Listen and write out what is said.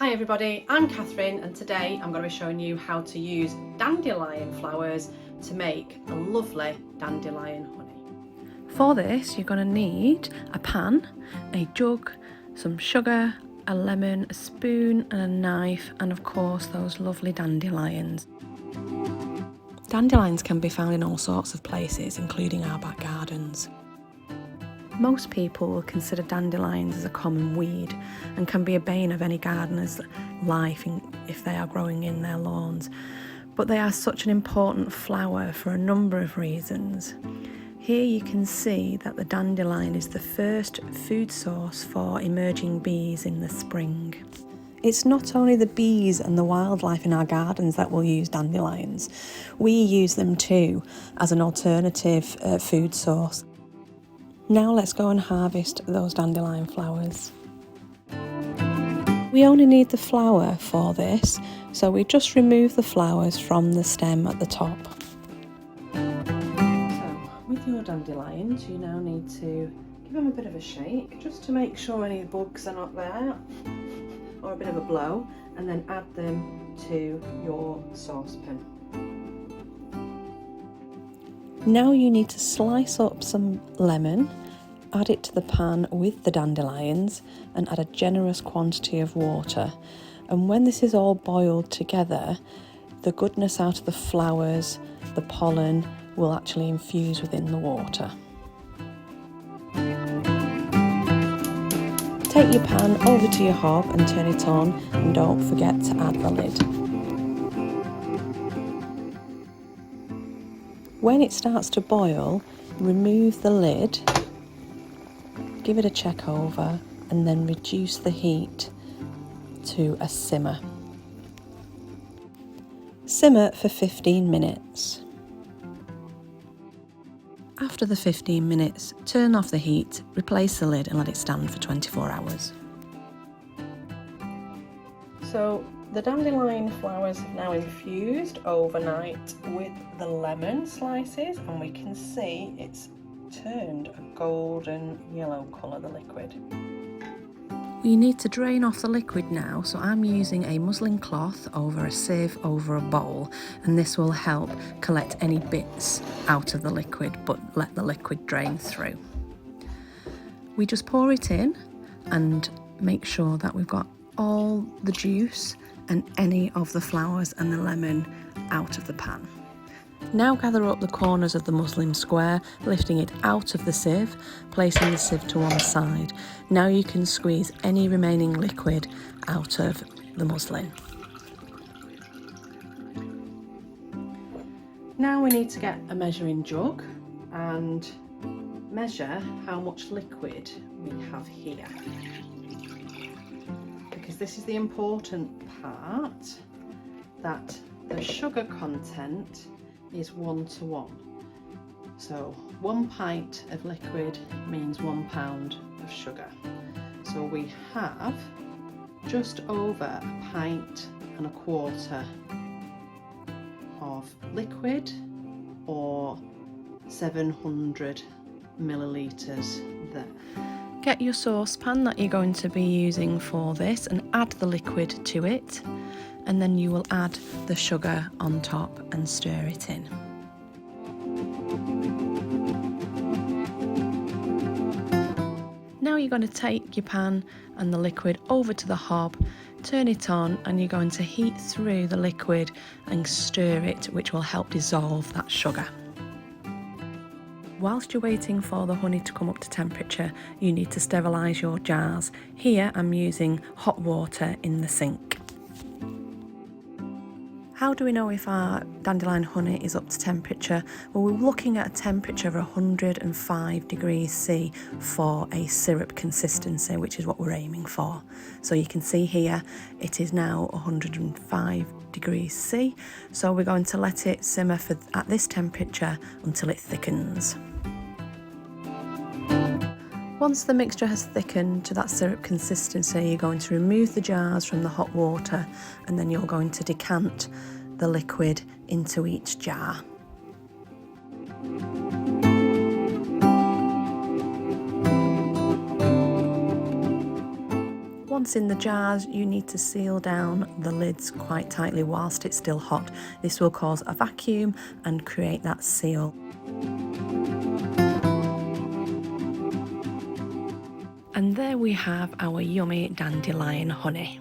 Hi everybody, I'm Katherine and today I'm going to be showing you how to use dandelion flowers to make a lovely dandelion honey. For this you're going to need a pan, a jug, some sugar, a lemon, a spoon and a knife, and of course those lovely dandelions. Dandelions can be found in all sorts of places, including our back gardens. Most people will consider dandelions as a common weed and can be a bane of any gardener's life if they are growing in their lawns, but they are such an important flower for a number of reasons. Here you can see that the dandelion is the first food source for emerging bees in the spring. It's not only the bees and the wildlife in our gardens that will use dandelions. We use them too as an alternative food source. Now let's go and harvest those dandelion flowers. We only need the flower for this, so we just remove the flowers from the stem at the top. So with your dandelions you now need to give them a bit of a shake just to make sure any bugs are not there, or a bit of a blow, and then add them to your saucepan. Now you need to slice up some lemon, add it to the pan with the dandelions and add a generous quantity of water. And when this is all boiled together, the goodness out of the flowers, the pollen, will actually infuse within the water. Take your pan over to your hob and turn it on, and don't forget to add the lid. When it starts to boil, remove the lid, give it a check over, and then reduce the heat to a simmer. Simmer for 15 minutes. After the 15 minutes, turn off the heat, replace the lid and let it stand for 24 hours. So the dandelion flowers have now infused overnight with the lemon slices, and we can see it's turned a golden yellow colour, the liquid. We need to drain off the liquid now, so I'm using a muslin cloth over a sieve over a bowl, and this will help collect any bits out of the liquid but let the liquid drain through. We just pour it in and make sure that we've got all the juice and any of the flowers and the lemon out of the pan. Now gather up the corners of the muslin square, lifting it out of the sieve, placing the sieve to one side. Now you can squeeze any remaining liquid out of the muslin. Now we need to get a measuring jug and measure how much liquid we have here, because this is the important part, that the sugar content is 1:1. So 1 pint of liquid means 1 pound of sugar. So we have just over 1.25 pints of liquid, or 700 millilitres there. Get your saucepan that you're going to be using for this and add the liquid to it, and then you will add the sugar on top and stir it in. Now you're going to take your pan and the liquid over to the hob, turn it on, and you're going to heat through the liquid and stir it, which will help dissolve that sugar. Whilst you're waiting for the honey to come up to temperature, you need to sterilise your jars. Here I'm using hot water in the sink. How do we know if our dandelion honey is up to temperature? Well, we're looking at a temperature of 105 degrees C for a syrup consistency, which is what we're aiming for. So you can see here it is now 105 degrees C. So we're going to let it simmer at this temperature until it thickens. Once the mixture has thickened to that syrup consistency, you're going to remove the jars from the hot water, and then you're going to decant the liquid into each jar. once in the jars, you need to seal down the lids quite tightly whilst it's still hot. This will cause a vacuum and create that seal. And there we have our yummy dandelion honey.